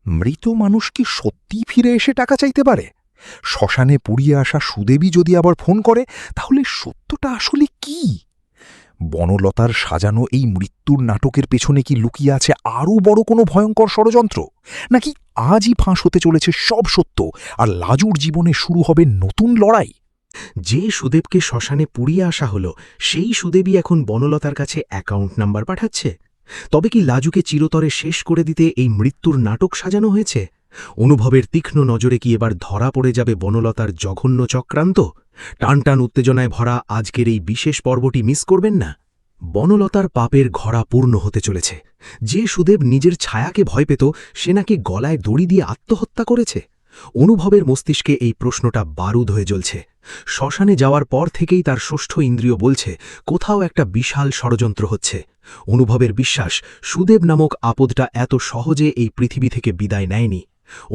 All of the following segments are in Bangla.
মৃত মানুষ কি সত্যিই ফিরে এসে টাকা চাইতে পারে? শ্মশানে পুড়িয়ে আসা সুদেবী যদি আবার ফোন করে, তাহলে সত্যটা আসলে কি? বনলতার সাজানো এই মৃত্যুর নাটকের পেছনে কি লুকিয়ে আছে আরও বড় কোনো ভয়ঙ্কর ষড়যন্ত্র? নাকি আজই ফাঁস হতে চলেছে সব সত্য, আর লাজুর জীবনে শুরু হবে নতুন লড়াই? যে সুদেবকে শ্মশানে পুড়িয়ে আসা হলো, সেই সুদেবী এখন বনলতার কাছে অ্যাকাউন্ট নাম্বার পাঠাচ্ছে। তবে কি লাজুকে চিরতরে শেষ করে দিতে এই মৃত্যুর নাটক সাজানো হয়েছে? অনুভবের তীক্ষ্ণ নজরে কি এবার ধরা পড়ে যাবে বনলতার জঘন্য চক্রান্ত? টানটান উত্তেজনায় ভরা আজকের এই বিশেষ পর্বটি মিস করবেন না। বনলতার পাপের ঘড়া পূর্ণ হতে চলেছে। যে সুদেব নিজের ছায়াকে ভয় পেত, সে নাকি গলায় দড়ি দিয়ে আত্মহত্যা করেছে। অনুভবের মস্তিষ্কে এই প্রশ্নটা বারুদ হয়ে জ্বলছে। শ্মশানে যাওয়ার পর থেকেই তার ষষ্ঠ ইন্দ্রিয় বলছে কোথাও একটা বিশাল ষড়যন্ত্র হচ্ছে। অনুভবের বিশ্বাস সুদেব নামক আপদটা এত সহজে এই পৃথিবী থেকে বিদায় নেয়নি।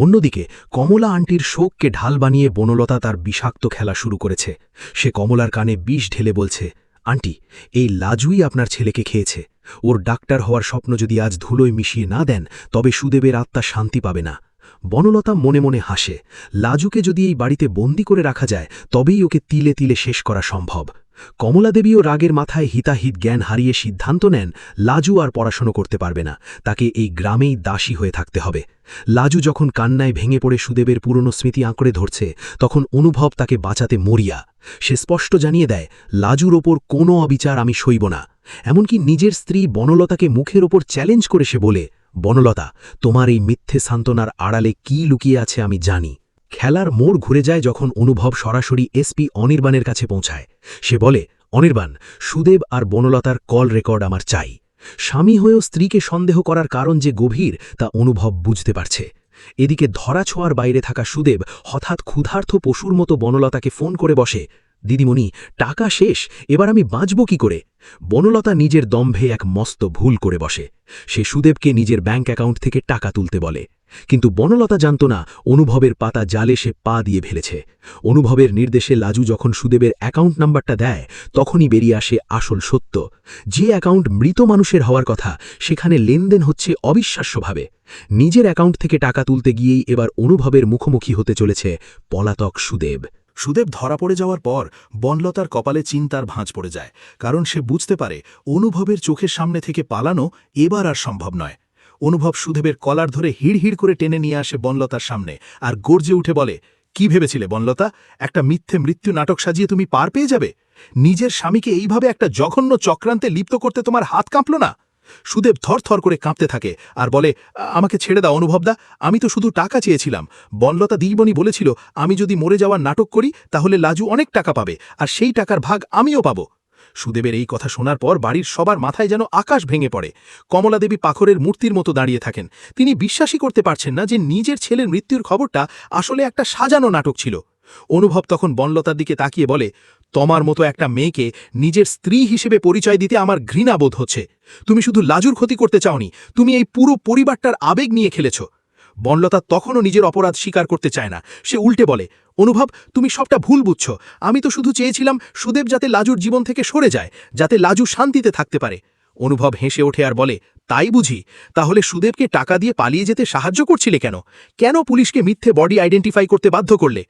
অন্যদিকে কমলা আন্টির শোককে ঢাল বানিয়ে বনলতা তার বিষাক্ত খেলা শুরু করেছে। সে কমলার কানে বিষ ঢেলে বলছে, আন্টি, এই লাজুই আপনার ছেলেকে খেয়েছে। ওর ডাক্তার হওয়ার স্বপ্ন যদি আজ ধুলোয় মিশিয়ে না দেন, তবে সুদেবের আত্মা শান্তি পাবে না। বনলতা মনে মনে হাসে। লাজুকে যদি এই বাড়িতে বন্দি করে রাখা যায়, তবেই ওকে তিলে তিলে শেষ করা সম্ভব। কমলাদেবীও রাগের মাথায় হিতাহিত জ্ঞান হারিয়ে সিদ্ধান্ত নেন লাজু আর পড়াশোনা করতে পারবে না, তাকে এই গ্রামেই দাসী হয়ে থাকতে হবে। লাজু যখন কান্নায় ভেঙে পড়ে সুদেবের পুরনো স্মৃতি আঁকড়ে ধরছে, তখন অনুভব তাকে বাঁচাতে মরিয়া। সে স্পষ্ট জানিয়ে দেয়, লাজুর ওপর কোনো অবিচার আমি সইব না। এমনকি নিজের স্ত্রী বনলতাকে মুখের ওপর চ্যালেঞ্জ করে সে বলে, বনলতা, তোমার এই মিথ্যে সান্ত্বনার আড়ালে কি লুকিয়ে আছে আমি জানি। খেলার মোড় ঘুরে যায় যখন অনুভব সরাসরি এসপি অনির্বাণের কাছে পৌঁছায়। সে বলে, অনির্বাণ, সুদেব আর বনলতার কল রেকর্ড আমার চাই। স্বামী হয়েও স্ত্রীকে সন্দেহ করার কারণ যে গভীর, তা অনুভব বুঝতে পারছে। এদিকে ধরাছোঁয়ার বাইরে থাকা সুদেব হঠাৎ ক্ষুধার্ত পশুর মতো বনলতাকে ফোন করে বসে, দিদিমণি, টাকা শেষ, এবার আমি বাঁচব কি করে? বনলতা নিজের দম্ভে এক মস্ত ভুল করে বসে। সে সুদেবকে নিজের ব্যাঙ্ক অ্যাকাউন্ট থেকে টাকা তুলতে বলে। কিন্তু বনলতা জানত না, অনুভবের পাতা জালে সে পা দিয়ে ফেলেছে। অনুভবের নির্দেশে লাজু যখন সুদেবের অ্যাকাউন্ট নাম্বারটা দেয়, তখনই বেরিয়ে আসে আসল সত্য। যে অ্যাকাউন্ট মৃত মানুষের হওয়ার কথা, সেখানে লেনদেন হচ্ছে অবিশ্বাস্যভাবে। নিজের অ্যাকাউন্ট থেকে টাকা তুলতে গিয়েই এবার অনুভবের মুখোমুখি হতে চলেছে পলাতক সুদেব। সুদেব ধরা পড়ে যাওয়ার পর বনলতার কপালে চিন্তার ভাঁজ পড়ে যায়, কারণ সে বুঝতে পারে অনুভবের চোখের সামনে থেকে পালানো এবার আর সম্ভব নয়। অনুভব সুদেবের কলার ধরে হিড় হিড় করে টেনে নিয়ে আসে বনলতার সামনে আর গর্জে উঠে বলে, কি ভেবেছিলে বনলতা? একটা মিথ্যে মৃত্যু নাটক সাজিয়ে তুমি পার পেয়ে যাবে? নিজের স্বামীকে এইভাবে একটা জঘন্য চক্রান্তে লিপ্ত করতে তোমার হাত কাঁপল না? সুদেব থরথর করে কাঁপতে থাকে আর বলে, আমাকে ছেড়ে দাও অনুভবদা, আমি তো শুধু টাকা চেয়েছিলাম। বনলতা দিদিমণি বলেছিল আমি যদি মরে যাওয়ার নাটক করি তাহলে লাজু অনেক টাকা পাবে, আর সেই টাকার ভাগ আমিও পাবো। সুদেবের এই কথা শোনার পর বাড়ির সবার মাথায় যেন আকাশ ভেঙে পড়ে। কমলাদেবী পাথরের মূর্তির মতো দাঁড়িয়ে থাকেন। তিনি বিশ্বাসই করতে পারছেন না যে নিজের ছেলের মৃত্যুর খবরটা আসলে একটা সাজানো নাটক ছিল। অনুভব তখন বনলতার দিকে তাকিয়ে বলে, তোমার মতো একটা মেয়েকে নিজের স্ত্রী হিসেবে পরিচয় দিতে আমার ঘৃণা বোধ হচ্ছে। তুমি শুধু লাজুর ক্ষতি করতে চাওনি, তুমি এই পুরো পরিবারটার আবেগ নিয়ে খেলেছ। বনলতা তখনও নিজের অপরাধ স্বীকার করতে চায় না। সে উল্টে বলে, অনুভব, তুমি সবটা ভুল বুঝছো। আমি তো শুধু চেয়েছিলাম সুদেব যাতে লাজুর জীবন থেকে সরে যায়, যাতে লাজু শান্তিতে থাকতে পারে। অনুভব হেসে ওঠে আর বলে, তাই বুঝি? তাহলে সুদেবকে টাকা দিয়ে পালিয়ে যেতে সাহায্য করছিলে কেন? কেন পুলিশকে মিথ্যে বডি আইডেন্টিফাই করতে বাধ্য করলে?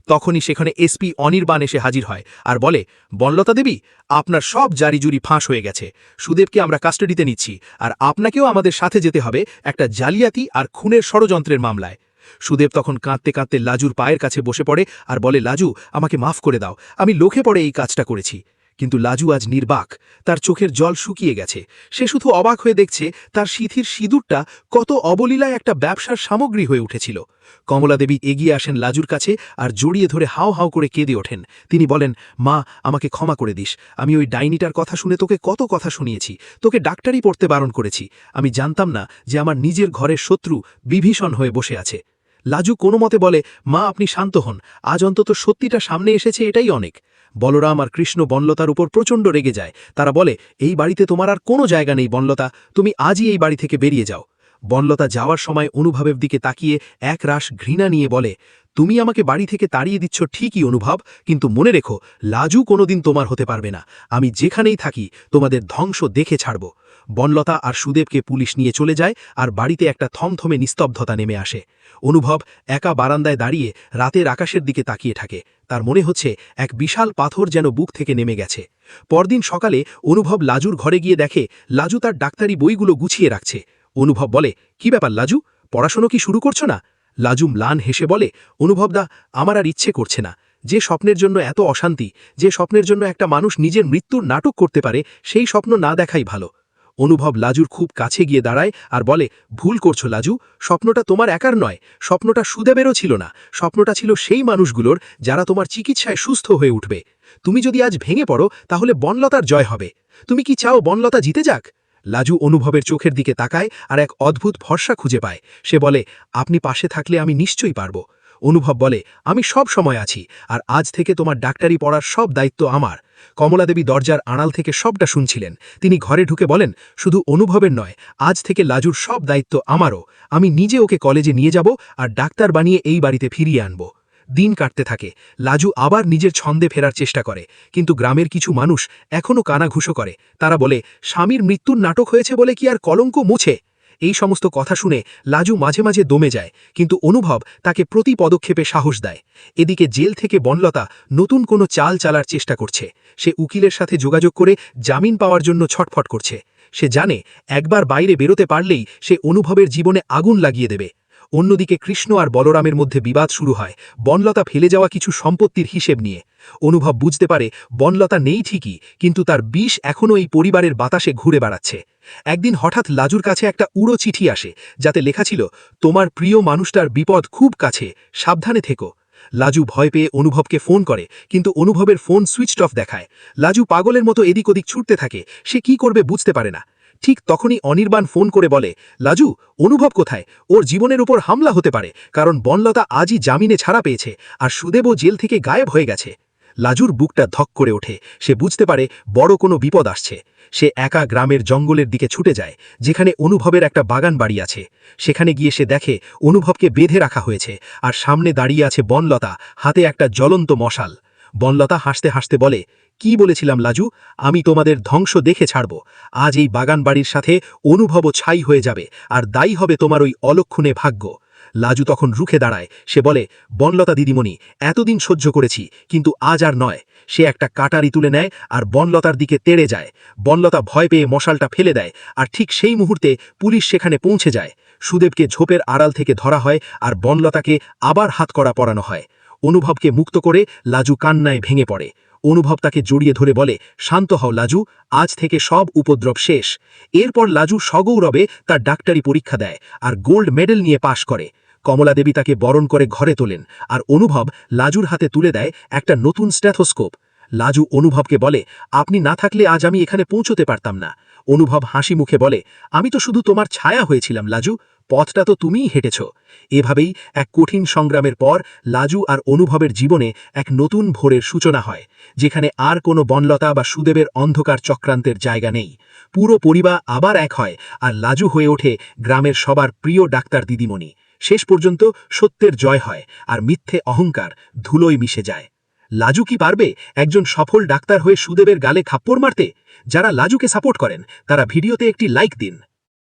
তখনই সেখানে এসপি অনির্বাণ এসে হাজির হয় আর বলে, বনলতা দেবী, আপনার সব জারিজুরি ফাঁস হয়ে গেছে। সুদেবকে আমরা কাস্টাডিতে নিচ্ছি, আর আপনাকেও আমাদের সাথে যেতে হবে একটা জালিয়াতি আর খুনের ষড়যন্ত্রের মামলায়। সুদেব তখন কাঁদতে কাঁদতে লাজুর পায়ের কাছে বসে পড়ে আর বলে, লাজু, আমাকে মাফ করে দাও, আমি লোকে পড়ে এই কাজটা করেছি। কিন্তু লাজু আজ নির্বাক, তার চোখের জল শুকিয়ে গেছে। সে শুধু অবাক হয়ে দেখছে তার সিঁথির সিঁদুরটা কত অবলীলায় একটা ব্যবসার সামগ্রী হয়ে উঠেছিল। কমলাদেবী এগিয়ে আসেন লাজুর কাছে আর জড়িয়ে ধরে হাও হাও করে কেঁদে ওঠেন। তিনি বলেন, মা, আমাকে ক্ষমা করে দিস। আমি ওই ডাইনিটার কথা শুনে তোকে কত কথা শুনিয়েছি, তোকে ডাক্তারি পড়তে বারণ করেছি। আমি জানতাম না যে আমার নিজের ঘরের শত্রু বিভীষণ হয়ে বসে আছে। লাজু কোনো মতে বলে, মা, আপনি শান্ত হন, আজ অন্তত সত্যিটা সামনে এসেছে, এটাই অনেক। বলরাম আর কৃষ্ণ বনলতার উপর প্রচণ্ড রেগে যায়। তারা বলে, এই বাড়িতে তোমার আর কোনো জায়গা নেই বনলতা, তুমি আজই এই বাড়ি থেকে বেরিয়ে যাও। বনলতা যাওয়ার সময় অনুভবের দিকে তাকিয়ে এক রাশ ঘৃণা নিয়ে বলে, তুমি আমাকে বাড়ি থেকে তাড়িয়ে দিচ্ছ ঠিকই অনুভব, কিন্তু মনে রেখো, লাজু কোনোদিন তোমার হতে পারবে না। আমি যেখানেই থাকি তোমাদের ধ্বংস দেখে ছাড়ব। বনলতা আর সুদেবকে পুলিশ নিয়ে চলে যায় আর বাড়িতে একটা থমথমে নিস্তব্ধতা নেমে আসে। অনুভব একা বারান্দায় দাঁড়িয়ে রাতের আকাশের দিকে তাকিয়ে থাকে। তার মনে হচ্ছে এক বিশাল পাথর যেন বুক থেকে নেমে গেছে। পরদিন সকালে অনুভব লাজুর ঘরে গিয়ে দেখে লাজু তার ডাক্তারি বইগুলো গুছিয়ে রাখছে। অনুভব বলে, কি ব্যাপার লাজু, পড়াশোনা কি শুরু করছো না? লাজু ম্লান হেসে বলে, অনুভবদা, আমার আর ইচ্ছে করছে না। যে স্বপ্নের জন্য এত অশান্তি, যে স্বপ্নের জন্য একটা মানুষ নিজের মৃত্যুর নাটক করতে পারে, সেই স্বপ্ন না দেখাই ভালো। অনুভব লাজুর খুব কাছে গিয়ে দাঁড়ায় আর বলে, ভুল করছো লাজু, স্বপ্নটা তোমার একার নয়, স্বপ্নটা সুদেবেরও ছিল না, স্বপ্নটা ছিল সেই মানুষগুলোর যারা তোমার চিকিৎসায় সুস্থ হয়ে উঠবে। তুমি যদি আজ ভেঙে পড়ো তাহলে বনলতার জয় হবে। তুমি কি চাও বনলতা জিতে যাক? লাজু অনুভবের চোখের দিকে তাকায় আর এক অদ্ভুত ভরসা খুঁজে পায়। সে বলে, আপনি পাশে থাকলে আমি নিশ্চয়ই পারব। অনুভব বলে, আমি সব সময় আছি, আর আজ থেকে তোমার ডাক্তারি পড়ার সব দায়িত্ব আমার। কমলাদেবী দরজার আড়াল থেকে সবটা শুনছিলেন। তিনি ঘরে ঢুকে বলেন, শুধু অনুভবের নয়, আজ থেকে লাজুর সব দায়িত্ব আমারও। আমি নিজে ওকে কলেজে নিয়ে যাব আর ডাক্তার বানিয়ে এই বাড়িতে ফিরিয়ে আনব। দিন কাটতে থাকে। লাজু আবার নিজের ছন্দে ফেরার চেষ্টা করে, কিন্তু গ্রামের কিছু মানুষ এখনও কানাঘুষো করে। তারা বলে, স্বামীর মৃত্যুর নাটক হয়েছে বলে কি আর কলঙ্ক মুছে? এই সমস্ত কথা শুনে লাজু মাঝে মাঝে দমে যায়, কিন্তু অনুভব তাকে প্রতি পদক্ষেপে সাহস দেয়। এদিকে জেল থেকে বনলতা নতুন কোনো চাল চালার চেষ্টা করছে। সে উকিলের সাথে যোগাযোগ করে জামিন পাওয়ার জন্য ছটফট করছে। সে জানে একবার বাইরে বেরোতে পারলেই সে অনুভবের জীবনে আগুন লাগিয়ে দেবে। অন্যদিকে কৃষ্ণ আর বলরামের মধ্যে বিবাদ শুরু হয় বনলতা ফেলে যাওয়া কিছু সম্পত্তির হিসেব নিয়ে। অনুভব বুঝতে পারে বনলতা নেই ঠিকই, কিন্তু তার বিষ এখনও এই পরিবারের বাতাসে ঘুরে বেড়াচ্ছে। একদিন হঠাৎ লাজুর কাছে একটা উড়ো চিঠি আসে, যাতে লেখা ছিল, তোমার প্রিয় মানুষটার বিপদ খুব কাছে, সাবধানে থেকো। লাজু ভয় পেয়ে অনুভবকে ফোন করে, কিন্তু অনুভবের ফোন সুইচড অফ দেখায়। লাজু পাগলের মতো এদিক ওদিক ছুটতে থাকে। সে কি করবে বুঝতে পারে না। ঠিক তখনই অনির্বাণ ফোন করে বলে, লাজু, অনুভব কোথায়? ওর জীবনের উপর হামলা হতে পারে, কারণ বনলতা আজই জামিনে ছাড়া পেয়েছে আর সুদেবও জেল থেকে গায়েব হয়ে গেছে। লাজুর বুকটা ধক করে ওঠে। সে বুঝতে পারে বড় কোনো বিপদ আসছে। সে একা গ্রামের জঙ্গলের দিকে ছুটে যায়, যেখানে অনুভবের একটা বাগান বাড়ি আছে। সেখানে গিয়ে সে দেখে অনুভবকে বেঁধে রাখা হয়েছে, আর সামনে দাঁড়িয়ে আছে বনলতা, হাতে একটা জ্বলন্ত মশাল। বনলতা হাসতে হাসতে বলে, কি বলেছিলাম লাজু, আমি তোমাদের ধ্বংস দেখে ছাড়ব। আজ এই বাগান বাড়ির সাথে অনুভবও ছাই হয়ে যাবে, আর দায়ী হবে তোমার ওই অলক্ষণে ভাগ্য। লাজু তখন রুখে দাঁড়ায়। সে বলে, বনলতা দিদিমণি, এতদিন সহ্য করেছি, কিন্তু আজ আর নয়। সে একটা কাটারি তুলে নেয় আর বনলতার দিকে তেড়ে যায়। বনলতা ভয় পেয়ে মশালটা ফেলে দেয়, আর ঠিক সেই মুহূর্তে পুলিশ সেখানে পৌঁছে যায়। সুদেবকে ঝোপের আড়াল থেকে ধরা হয় আর বনলতাকে আবার হাতকড়া পরানো হয়। অনুভবকে মুক্ত করে লাজু কান্নায় ভেঙে পড়ে। অনুভব তাকে জড়িয়ে ধরে বলে, শান্ত হও লাজু, আজ থেকে সব উপদ্রব শেষ। এরপর লাজু সগৌরবে তার ডাক্তারি পরীক্ষা দেয় আর গোল্ড মেডেল নিয়ে পাশ করে। কমলাদেবী তাকে বরণ করে ঘরে তোলেন, আর অনুভব লাজুর হাতে তুলে দেয় একটা নতুন স্ট্যাথোস্কোপ। লাজু অনুভবকে বলে, আপনি না থাকলে আজ আমি এখানে পৌঁছতে পারতাম না। অনুভব হাসি মুখে বলে, আমি তো শুধু তোমার ছায়া হয়েছিলাম লাজু, পথটা তো তুমিই হেঁটেছ। এভাবেই এক কঠিন সংগ্রামের পর লাজু আর অনুভবের জীবনে এক নতুন ভোরের সূচনা হয়, যেখানে আর কোনো বনলতা বা সুদেবের অন্ধকার চক্রান্তের জায়গা নেই। পুরো পরিবার আবার এক হয়, আর লাজু হয়ে ওঠে গ্রামের সবার প্রিয় ডাক্তার দিদিমণি। শেষ পর্যন্ত সত্যের জয় হয়, আর মিথ্যে অহংকার ধুলোয় মিশে যায়। লাজু কি পারবে একজন সফল ডাক্তার হয়ে সুদেবের গালে খাপ্পড় মারতে? যারা লাজুকে সাপোর্ট করেন তারা ভিডিওতে একটি লাইক দিন।